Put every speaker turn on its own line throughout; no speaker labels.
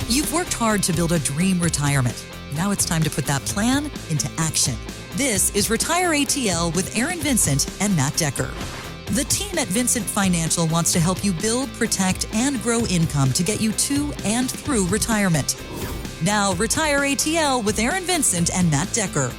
You've worked hard to build a dream retirement. Now it's time to put that plan into action. This is Retire ATL with Aaron Vincent and Matt Decker. The team at Vincent Financial wants to help you build, protect, and grow income to get you to and through retirement. Now, Retire ATL with Aaron Vincent and Matt Decker.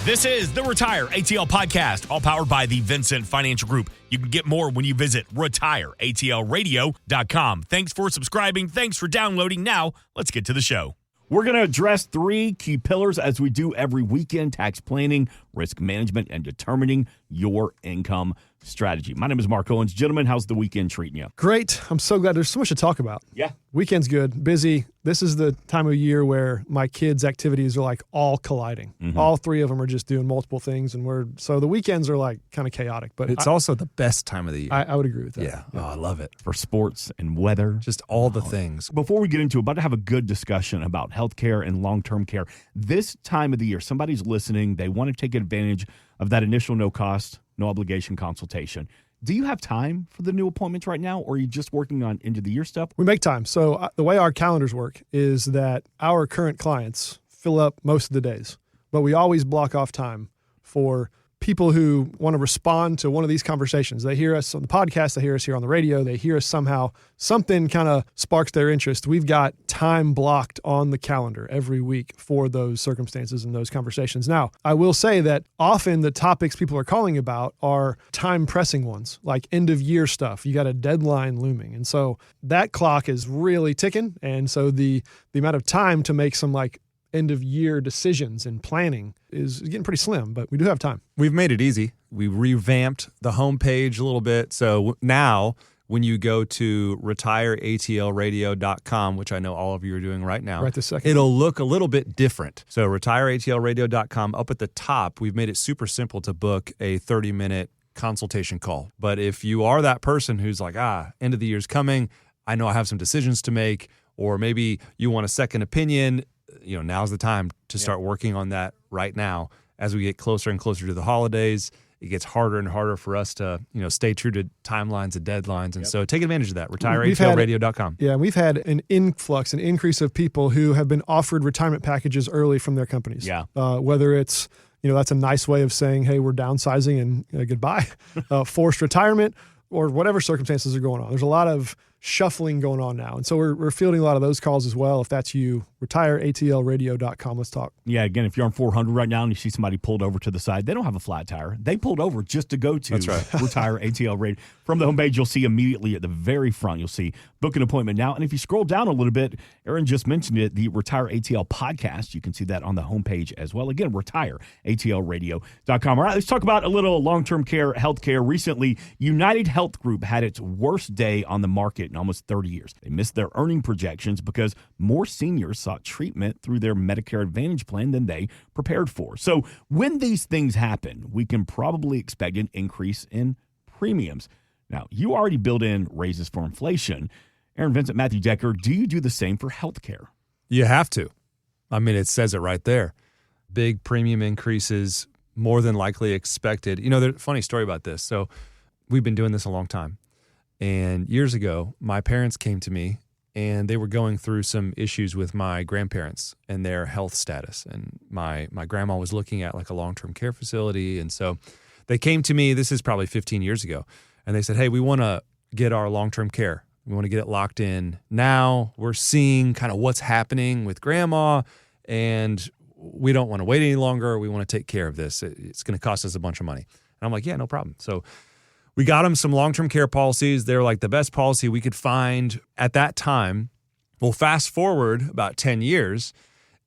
This is the Retire ATL podcast, all powered by the Vincent Financial Group. You can get more when you visit retireatlradio.com. Thanks for subscribing. Thanks for downloading. Now, let's get to the show. We're going to address three key pillars as we do every weekend: tax planning, risk management, and determining your income strategy. My name is Mark Owens. Gentlemen, how's the weekend treating you?
Great. I'm so glad. There's so much to talk about.
Yeah.
Weekend's good. Busy. This is the time of year where my kids' activities are like all colliding. Mm-hmm. All three of them are just doing multiple things, and so the weekends are like kind of chaotic. But
it's also the best time of the year.
I would agree with that.
Yeah. Oh, I love it.
For sports and weather.
Just all the things.
Before we get into it, about to have a good discussion about healthcare and long-term care. This time of the year, somebody's listening. They want to take advantage of that initial no-cost, no-obligation consultation. Do you have time for the new appointments right now, or are you just working on end-of-the-year stuff?
We make time. So the way our calendars work is that our current clients fill up most of the days, but we always block off time for people who want to respond to one of these conversations. They hear us on the podcast, they hear us here on the radio, they hear us somehow, something kind of sparks their interest. We've got time blocked on the calendar every week for those circumstances and those conversations. Now, I will say that often the topics people are calling about are time pressing ones, like end of year stuff. You got a deadline looming. And so that clock is really ticking. And so the amount of time to make some like end of year decisions and planning is getting pretty slim, but we do have time.
We've made it easy. We revamped the homepage a little bit. So now when you go to retireatlradio.com, which I know all of you are doing right now,
right this second,
it'll look a little bit different. So retireatlradio.com, up at the top, we've made it super simple to book a 30-minute consultation call. But if you are that person who's like, end of the year's coming, I know I have some decisions to make, or maybe you want a second opinion, now's the time to start working on that right now. As we get closer and closer to the holidays, it gets harder and harder for us to, stay true to timelines and deadlines. And so take advantage of that. RetireATLRadio.com.
Yeah, we've had an increase of people who have been offered retirement packages early from their companies.
Yeah.
Whether it's, that's a nice way of saying, hey, we're downsizing and goodbye, forced retirement, or whatever circumstances are going on. There's a lot of shuffling going on now. And so we're fielding a lot of those calls as well. If that's you, retireatlradio.com. Let's talk.
Yeah, again, if you're on 400 right now and you see somebody pulled over to the side, they don't have a flat tire. They pulled over just to go to Retire ATL Radio. From the homepage, you'll see immediately at the very front, you'll see book an appointment now. And if you scroll down a little bit, Aaron just mentioned it, the Retire ATL podcast. You can see that on the homepage as well. Again, retireatlradio.com. All right, let's talk about a little long-term care, healthcare. Recently, United Health Group had its worst day on the market in almost 30 years. They missed their earning projections because more seniors sought treatment through their Medicare Advantage plan than they prepared for. So when these things happen, we can probably expect an increase in premiums. Now, you already built in raises for inflation. Aaron Vincent, Matthew Decker, do you do the same for healthcare?
You have to. I mean, it says it right there. Big premium increases, more than likely expected. There's a funny story about this. So we've been doing this a long time. And years ago, my parents came to me and they were going through some issues with my grandparents and their health status. And my grandma was looking at like a long-term care facility. And so they came to me, this is probably 15 years ago, and they said, hey, we want to get our long-term care. We want to get it locked in. Now we're seeing kind of what's happening with grandma, and we don't want to wait any longer. We want to take care of this. It's going to cost us a bunch of money. And I'm like, yeah, no problem. So we got them some long-term care policies. They're like the best policy we could find at that time. Well, fast forward about 10 years,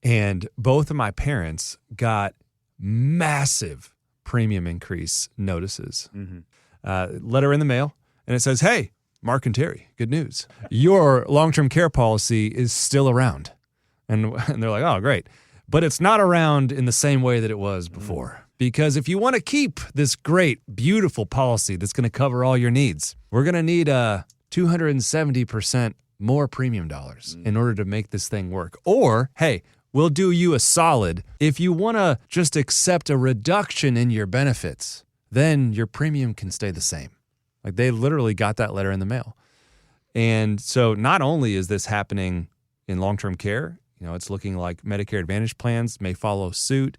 and both of my parents got massive premium increase notices. Letter in the mail, and it says, hey, Mark and Terry, good news. Your long-term care policy is still around. And they're like, oh, great. But it's not around in the same way that it was before. Because if you want to keep this great, beautiful policy that's going to cover all your needs, we're going to need 270% more premium dollars in order to make this thing work. Or, hey, we'll do you a solid. If you want to just accept a reduction in your benefits, then your premium can stay the same. Like, they literally got that letter in the mail. And so not only is this happening in long-term care. It's looking like Medicare Advantage plans may follow suit.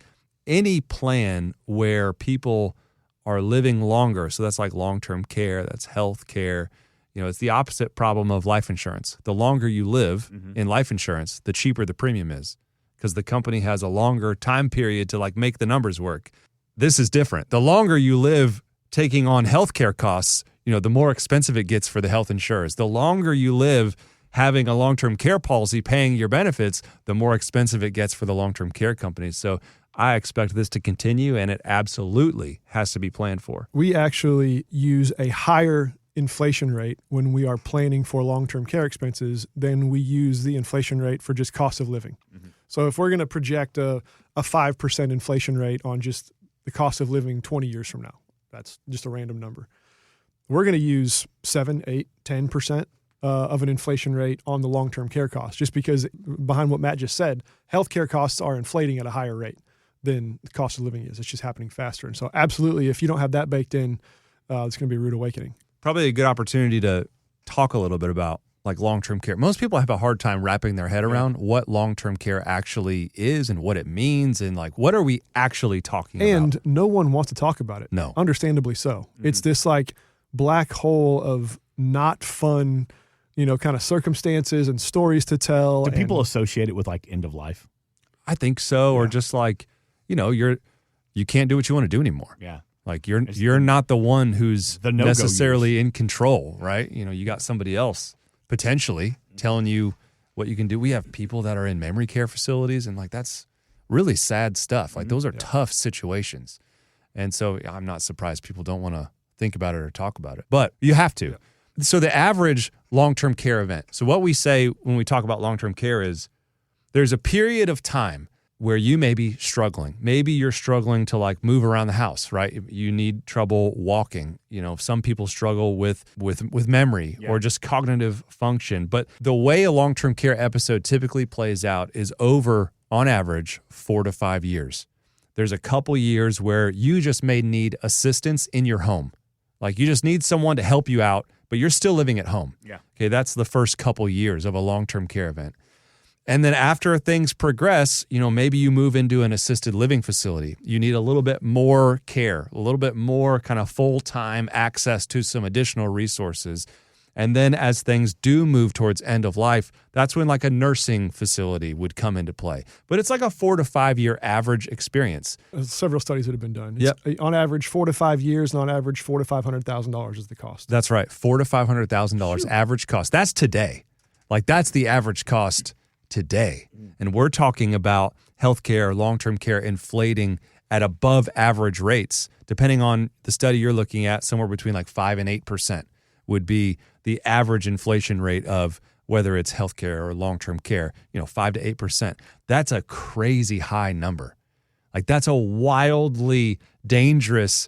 Any plan where people are living longer, so that's like long-term care, that's health care. It's the opposite problem of life insurance. The longer you live in life insurance, the cheaper the premium is because the company has a longer time period to like make the numbers work. This is different. The longer you live taking on healthcare costs, the more expensive it gets for the health insurers. The longer you live having a long-term care policy paying your benefits, the more expensive it gets for the long-term care companies. So I expect this to continue, and it absolutely has to be planned for.
We actually use a higher inflation rate when we are planning for long-term care expenses than we use the inflation rate for just cost of living. So if we're going to project a 5% inflation rate on just the cost of living 20 years from now, that's just a random number, we're going to use 7, 8, 10% of an inflation rate on the long-term care costs, just because behind what Matt just said, healthcare costs are inflating at a higher rate than the cost of living is. It's just happening faster. And so absolutely, if you don't have that baked in, it's going to be a rude awakening.
Probably a good opportunity to talk a little bit about like long-term care. Most people have a hard time wrapping their head around what long-term care actually is and what it means and like what are we actually talking about.
And no one wants to talk about it.
No.
Understandably so. It's this like black hole of not fun, kind of circumstances and stories to tell.
Do people associate it with like end of life?
I think so. Or just like, you can't do what you want to do anymore.
Yeah.
Like you're not the one who's
the no-go
necessarily
years.
in control, right? You got somebody else potentially telling you what you can do. We have people that are in memory care facilities, and like that's really sad stuff. Like those are tough situations. And so I'm not surprised people don't want to think about it or talk about it, but you have to. So the average long-term care event. So what we say when we talk about long-term care is there's a period of time where you may be struggling. Maybe you're struggling to like move around the house, right? You need trouble walking. Some people struggle with memory or just cognitive function. But the way a long-term care episode typically plays out is over, on average, 4 to 5 years. There's a couple years where you just may need assistance in your home. Like you just need someone to help you out, but you're still living at home.
Yeah.
Okay, that's the first couple years of a long-term care event. And then after things progress, maybe you move into an assisted living facility. You need a little bit more care, a little bit more kind of full-time access to some additional resources. And then as things do move towards end of life, that's when like a nursing facility would come into play. But it's like a 4 to 5 year average experience.
There's several studies that have been done. It's on average 4 to 5 years, and on average $400,000 to $500,000 is the cost.
That's right, $400,000 to $500,000 average cost. That's today. Like that's the average cost today. And we're talking about healthcare, long-term care inflating at above average rates, depending on the study you're looking at, somewhere between like 5 and 8% would be the average inflation rate of whether it's healthcare or long-term care, 5 to 8%. That's a crazy high number. Like that's a wildly dangerous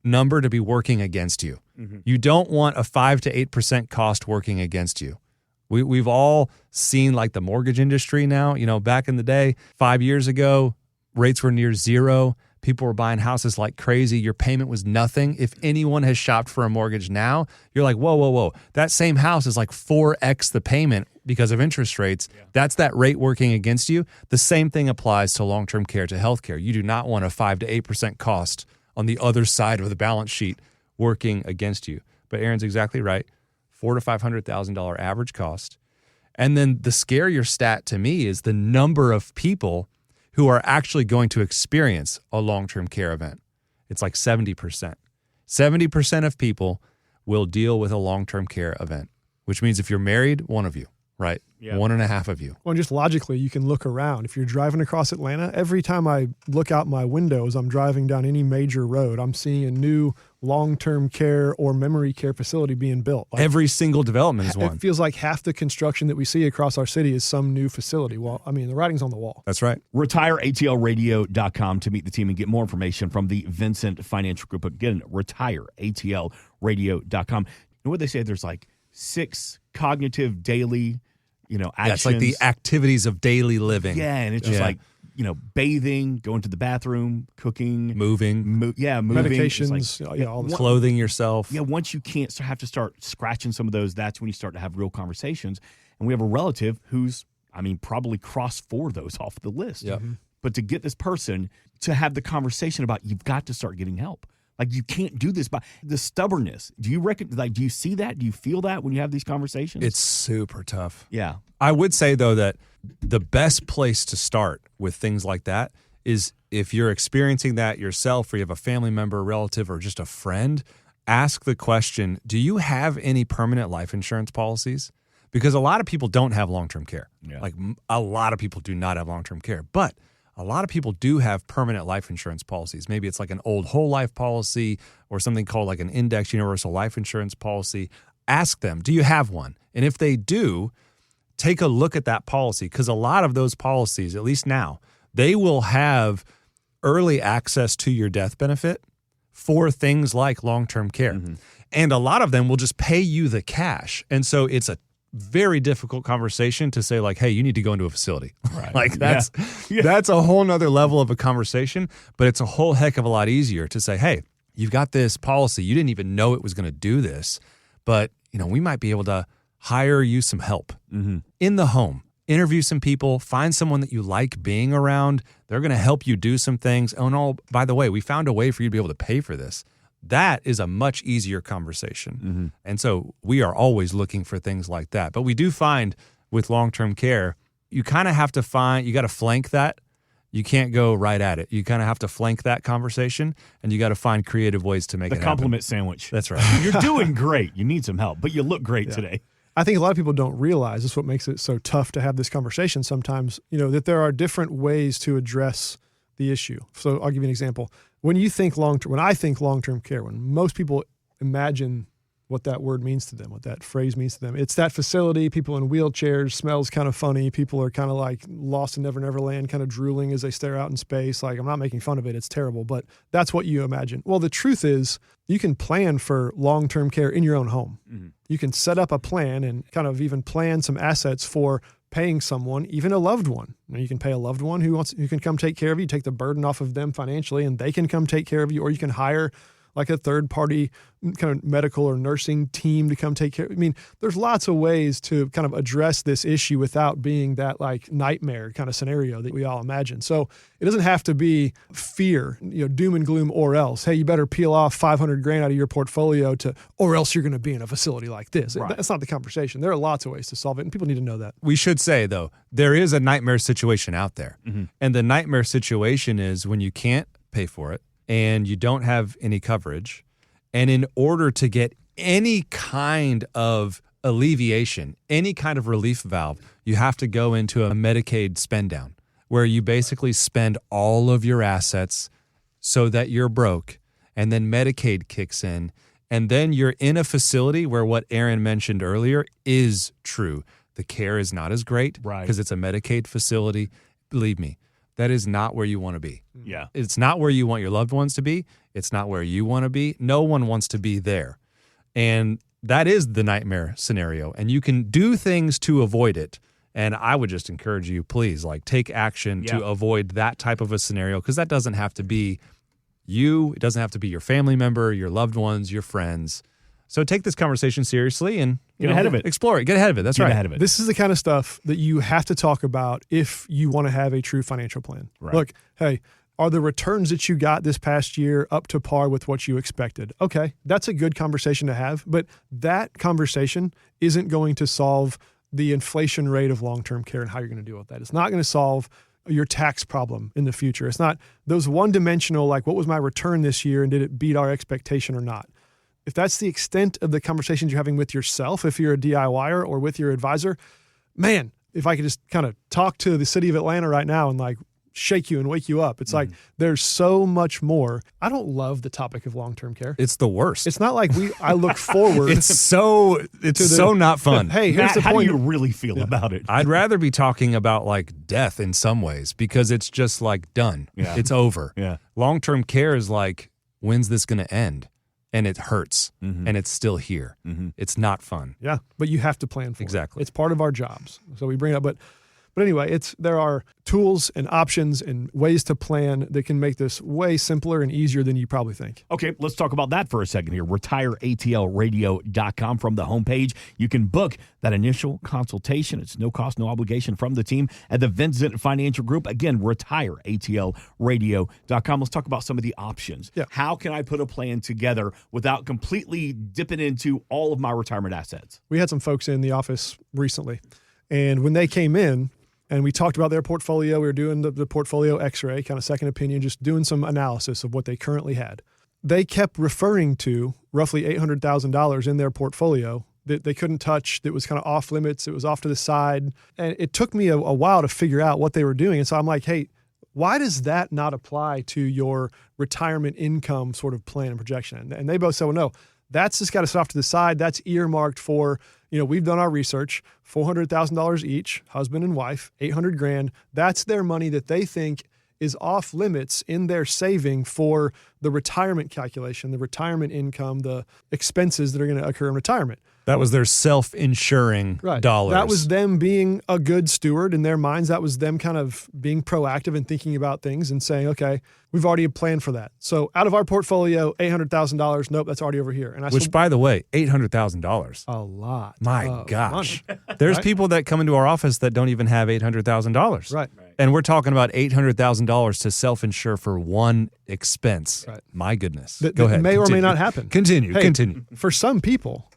number to be working against you. You don't want a 5 to 8% cost working against you. We've all seen like the mortgage industry now. Back in the day, 5 years ago, rates were near zero. People were buying houses like crazy. Your payment was nothing. If anyone has shopped for a mortgage now, you're like, whoa. That same house is like 4x the payment because of interest rates. Yeah. That's that rate working against you. The same thing applies to long-term care, to healthcare. You do not want a 5 to 8% cost on the other side of the balance sheet working against you. But Aaron's exactly right. $400,000 to $500,000 average cost. And then the scarier stat to me is the number of people who are actually going to experience a long-term care event. It's like 70%. 70% of people will deal with a long-term care event, which means if you're married, one of you, right? Yeah. 1.5 of you.
Well, just logically, you can look around. If you're driving across Atlanta, every time I look out my windows, I'm driving down any major road, I'm seeing a new long-term care or memory care facility being built. Like,
every single development is one.
It feels like half the construction that we see across our city is some new facility. Well, I mean, the writing's on the wall.
That's right.
RetireATLradio.com to meet the team and get more information from the Vincent Financial Group. Again, RetireATLradio.com. And what they say, there's like 6 cognitive daily actions.
Yeah, it's like the activities of daily living.
Yeah, and it's just like, bathing, going to the bathroom, cooking.
Moving.
moving.
Medications, all this.
Clothing yourself.
Yeah, once you have to start scratching some of those, that's when you start to have real conversations. And we have a relative who's I mean, probably cross 4 of those off the list.
Yep.
But to get this person to have the conversation about you've got to start getting help. Like, you can't do this by the stubbornness. Do you see that? Do you feel that when you have these conversations?
It's super tough.
Yeah.
I would say, though, that the best place to start with things like that is if you're experiencing that yourself, or you have a family member, relative, or just a friend, ask the question, do you have any permanent life insurance policies? Because a lot of people don't have long-term care.
Yeah.
Like, a lot of people do not have long-term care. But a lot of people do have permanent life insurance policies. Maybe it's like an old whole life policy or something called like an index universal life insurance policy. Ask them, do you have one? And if they do, take a look at that policy, because a lot of those policies, at least now, they will have early access to your death benefit for things like long-term care.
Mm-hmm.
And a lot of them will just pay you the cash. And so it's a very difficult conversation to say, like, hey, you need to go into a facility.
Right.
Like, that's a whole nother level of a conversation, but it's a whole heck of a lot easier to say, hey, you've got this policy. You didn't even know it was going to do this, but we might be able to hire you some help in the home. Interview some people, find someone that you like being around. They're going to help you do some things. Oh, no, by the way, we found a way for you to be able to pay for this. That is a much easier conversation. And so we are always looking for things like that. But we do find with long-term care, you kind of have to you got to flank that. You can't go right at it. You kind of have to flank that conversation, and you got to find creative ways to make it happen.
The compliment sandwich.
That's right.
You're doing great. You need some help, but you look great today.
I think a lot of people don't realize, this is what makes it so tough to have this conversation sometimes, that there are different ways to address the issue. So I'll give you an example. When I think long-term care, when most people imagine what that word means to them, what that phrase means to them, it's that facility, people in wheelchairs, smells kind of funny, people are kind of like lost in Never Never Land, kind of drooling as they stare out in space. Like, I'm not making fun of it, it's terrible, but that's what you imagine. Well, the truth is, you can plan for long-term care in your own home. You can set up a plan and kind of even plan some assets for paying someone, even a loved one. You can pay a loved one who can come take care of you, take the burden off of them financially, and they can come take care of you, or you can hire like a third-party kind of medical or nursing team to come take care. I mean, there's lots of ways to kind of address this issue without being that like nightmare kind of scenario that we all imagine. So it doesn't have to be fear, doom and gloom, or else. Hey, you better peel off $500,000 out of your portfolio or else you're going to be in a facility like this. Right. That's not the conversation. There are lots of ways to solve it, and people need to know that.
We should say, though, there is a nightmare situation out there. And the nightmare situation is when you can't pay for it, and you don't have any coverage, and in order to get any kind of alleviation, any kind of relief valve, you have to go into a Medicaid spend down, where you basically spend all of your assets so that you're broke, and then Medicaid kicks in, and then you're in a facility where what Aaron mentioned earlier is true. The care is not as great because it's a Medicaid facility. Believe me, that is not where you want to be.
Yeah.
It's not where you want your loved ones to be. It's not where you want to be. No one wants to be there. And that is the nightmare scenario. And you can do things to avoid it. And I would just encourage you, please, take action to avoid that type of a scenario, because that doesn't have to be you. It doesn't have to be your family member, your loved ones, your friends. So take this conversation seriously and
get ahead of it.
Explore it. Get ahead of it. That's right.
Get ahead of it.
This is the kind of stuff that you have to talk about if you want to have a true financial plan.
Right.
Look, hey, are the returns that you got this past year up to par with what you expected? Okay, that's a good conversation to have, but that conversation isn't going to solve the inflation rate of long-term care and how you're going to deal with that. It's not going to solve your tax problem in the future. It's not those one-dimensional, like, what was my return this year and did it beat our expectation or not? If that's the extent of the conversations you're having with yourself, if you're a DIYer or with your advisor, man, if I could just kind of talk to the city of Atlanta right now and shake you and wake you up. It's like there's so much more. I don't love the topic of long-term care.
It's the worst.
It's not like I look forward.
It's so not fun.
Hey, here's
Matt,
the
how
point.
do you really feel about it?
I'd rather be talking about death in some ways, because it's just done.
Yeah.
It's over.
Yeah.
Long-term care is when's this going to end? And it hurts, and it's still here. It's not fun.
Yeah, but you have to plan for it.
Exactly.
It's part of our jobs. So we bring it up, but But anyway, there are tools and options and ways to plan that can make this way simpler and easier than you probably think.
Okay, let's talk about that for a second here. RetireATLradio.com. From the homepage, you can book that initial consultation. It's no cost, no obligation from the team at the Vincent Financial Group. Again, RetireATLradio.com. Let's talk about some of the options.
Yeah.
How can I put a plan together without completely dipping into all of my retirement assets?
We had some folks in the office recently, and when they came in, and we talked about their portfolio. We were doing the portfolio x-ray, kind of second opinion, just doing some analysis of what they currently had. They kept referring to roughly $800,000 in their portfolio that they couldn't touch, that was kind of off limits, it was off to the side. And it took me a while to figure out what they were doing. And so I'm like, hey, why does that not apply to your retirement income sort of plan and projection? And they both said, well, no, that's just got to sit off to the side. That's earmarked for, we've done our research, $400,000 each, husband and wife, $800,000. That's their money that they think is off limits in their saving for the retirement calculation, the retirement income, the expenses that are going to occur in retirement.
That was their self-insuring dollars.
That was them being a good steward in their minds. That was them kind of being proactive and thinking about things and saying, okay, we've already planned for that. So out of our portfolio, $800,000, nope, that's already over here. And
Which, by the way, $800,000.
A lot.
My gosh.
Money.
There's
Right?
people that come into our office that don't even have $800,000.
Right.
And we're talking about $800,000 to self-insure for one expense.
Right.
My goodness.
That
Go ahead.
may or may
Continue.
not happen.
Continue.
Hey,
Continue.
For some people,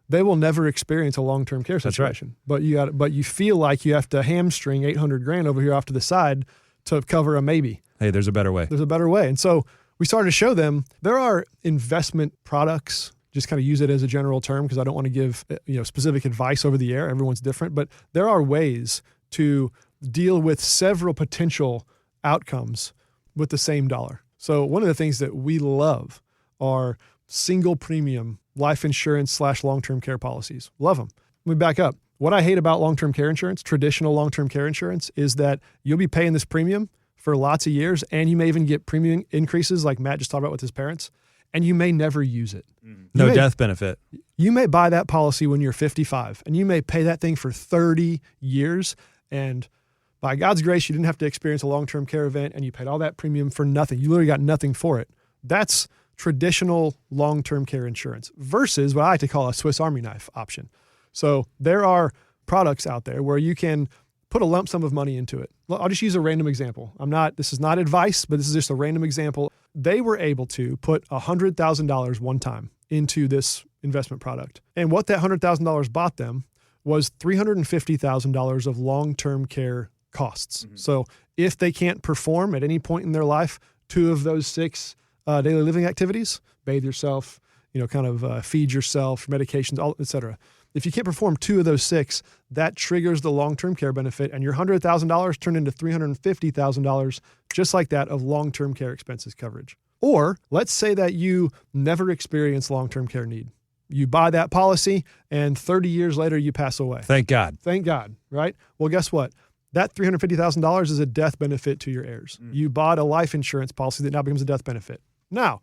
they will never experience a long-term care
That's right.
situation. But you feel like you have to hamstring $800,000 over here off to the side to cover a maybe.
Hey, there's a better way.
There's a better way. And so we started to show them there are investment products. Just kind of use it as a general term because I don't want to give specific advice over the air. Everyone's different. But there are ways to deal with several potential outcomes with the same dollar. So one of the things that we love are single premium life insurance / long-term care policies. Love them. Let me back up. What I hate about long-term care insurance, traditional long-term care insurance, is that you'll be paying this premium for lots of years, and you may even get premium increases like Matt just talked about with his parents, and you may never use it.
No death benefit.
You may buy that policy when you're 55, and you may pay that thing for 30 years, and by God's grace, you didn't have to experience a long-term care event, and you paid all that premium for nothing. You literally got nothing for it. That's traditional long-term care insurance versus what I like to call a Swiss Army knife option. So there are products out there where you can put a lump sum of money into it. I'll just use a random example. This is not advice, but this is just a random example. They were able to put $100,000 one time into this investment product. And what that $100,000 bought them was $350,000 of long-term care costs. Mm-hmm. So if they can't perform at any point in their life, 2 of those 6 daily living activities, bathe yourself, feed yourself, medications, et cetera. If you can't perform 2 of those 6, that triggers the long-term care benefit, and your $100,000 turned into $350,000 just like that of long-term care expenses coverage. Or let's say that you never experience long-term care need. You buy that policy, and 30 years later, you pass away.
Thank God.
Thank God, right? Well, guess what? That $350,000 is a death benefit to your heirs. You bought a life insurance policy that now becomes a death benefit. Now,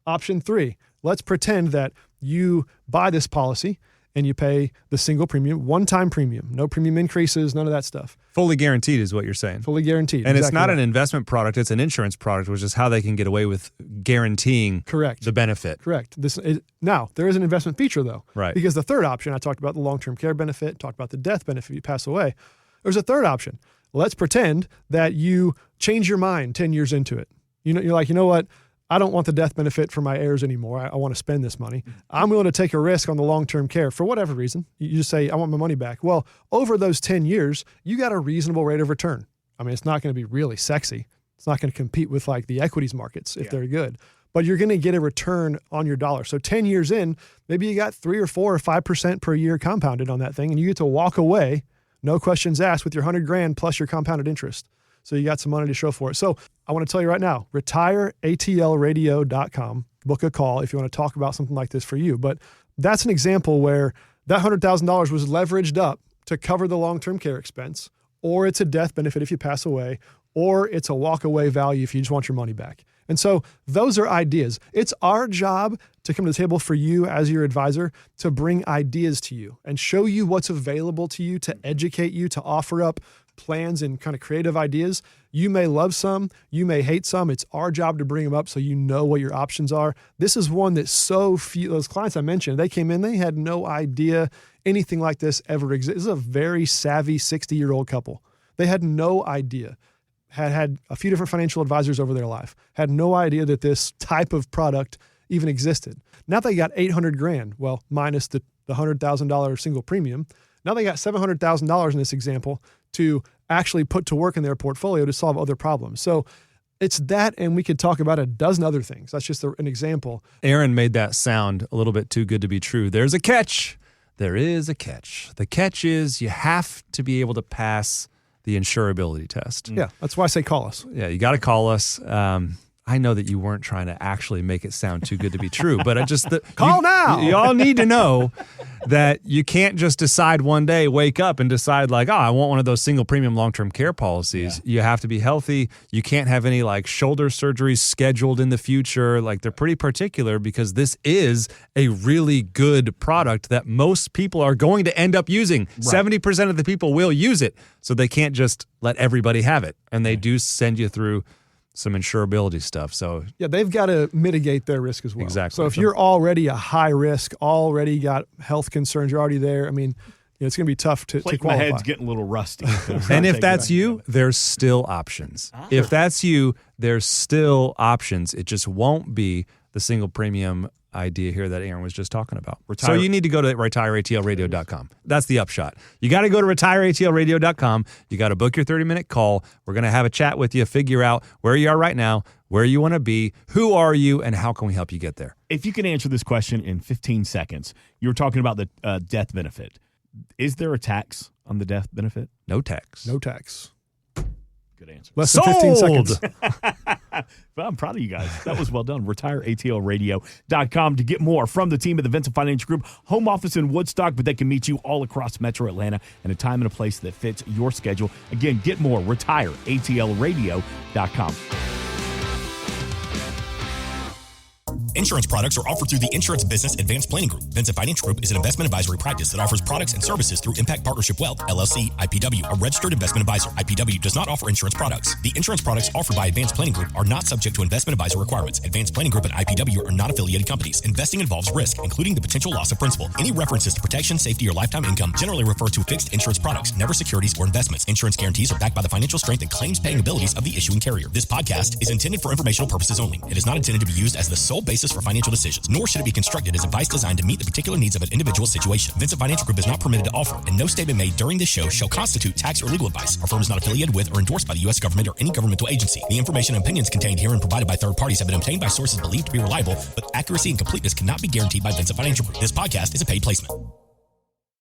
option 3, let's pretend that you buy this policy and you pay the single premium, one-time premium, no premium increases, none of that stuff.
Fully guaranteed is what you're saying.
Fully guaranteed.
And
exactly
it's not
right.
an investment product, it's an insurance product, which is how they can get away with guaranteeing the benefit.
Correct. Now, there is an investment feature, though.
Right.
Because the third option, I talked about the long-term care benefit, talked about the death benefit if you pass away. There's a third option. Let's pretend that you change your mind 10 years into it. You're like, you know what? I don't want the death benefit for my heirs anymore. I want to spend this money. I'm willing to take a risk on the long-term care for whatever reason. You just say, I want my money back. Well, over those 10 years, you got a reasonable rate of return. I mean, it's not going to be really sexy. It's not going to compete with like the equities markets if they're good, but you're going to get a return on your dollar. So 10 years in, maybe you got 3 or 4 or 5% per year compounded on that thing, and you get to walk away, no questions asked, with your $100,000 plus your compounded interest. So you got some money to show for it. So I want to tell you right now, retireatlradio.com. Book a call if you want to talk about something like this for you. But that's an example where that $100,000 was leveraged up to cover the long-term care expense, or it's a death benefit if you pass away, or it's a walk-away value if you just want your money back. And so those are ideas. It's our job to come to the table for you as your advisor to bring ideas to you and show you what's available to you, to educate you, to offer up plans and kind of creative ideas. You may love some, you may hate some. It's our job to bring them up so you know what your options are. This is one that so few, those clients I mentioned, they came in, they had no idea anything like this ever exists. This is a very savvy 60-year-old couple. They had no idea. Had a few different financial advisors over their life, had no idea that this type of product even existed. Now they got $800,000, well, minus the $100,000 single premium. Now they got $700,000 in this example to actually put to work in their portfolio to solve other problems. So it's that, and we could talk about a dozen other things. That's just an example.
Aaron made that sound a little bit too good to be true. There's a catch. There is a catch. The catch is you have to be able to pass the insurability test.
Yeah, that's why I say call us.
Yeah, you got to call us. I know that you weren't trying to actually make it sound too good to be true, but
Call now.
You all need to know that you can't just decide one day, wake up and decide like, oh, I want one of those single premium long-term care policies. Yeah. You have to be healthy. You can't have any like shoulder surgeries scheduled in the future. Like they're pretty particular because this is a really good product that most people are going to end up using. Right. 70% of the people will use it. So they can't just let everybody have it. And they do send you through some insurability stuff. So
yeah, they've got to mitigate their risk as well.
Exactly.
So if you're already a high risk, already got health concerns, you're already there. I mean, it's going to be tough to qualify.
My head's getting a little rusty.
And if that's you, there's still options. If that's you, there's still options. It just won't be the single premium idea here that Aaron was just talking about. So you need to go to retireatlradio.com. That's the upshot. You got to go to retireatlradio.com. You got to book your 30-minute call. We're going to have a chat with you, figure out where you are right now, where you want to be, who are you, and how can we help you get there?
If you can answer this question in 15 seconds, you were talking about the death benefit. Is there a tax on the death benefit?
No tax.
No tax.
Good answer.
Less than 15 seconds.
Well, I'm proud of you guys. That was well done. RetireATLRadio.com to get more from the team at the Vincent Financial Group. Home office in Woodstock, but they can meet you all across Metro Atlanta in a time and a place that fits your schedule. Again, get more. RetireATLRadio.com.
Insurance products are offered through the Insurance Business Advanced Planning Group. Vincent Financial Group is an investment advisory practice that offers products and services through Impact Partnership Wealth, LLC, IPW, a registered investment advisor. IPW does not offer insurance products. The insurance products offered by Advanced Planning Group are not subject to investment advisor requirements. Advanced Planning Group and IPW are not affiliated companies. Investing involves risk, including the potential loss of principal. Any references to protection, safety, or lifetime income generally refer to fixed insurance products, never securities or investments. Insurance guarantees are backed by the financial strength and claims-paying abilities of the issuing carrier. This podcast is intended for informational purposes only. It is not intended to be used as the sole basis for financial decisions, nor should it be constructed as advice designed to meet the particular needs of an individual situation. Vincent Financial Group is not permitted to offer, and no statement made during this show shall constitute tax or legal advice. Our firm is not affiliated with or endorsed by the U.S. government or any governmental agency. The information and opinions contained herein provided by third parties have been obtained by sources believed to be reliable, but accuracy and completeness cannot be guaranteed by Vincent Financial Group. This podcast is a paid placement.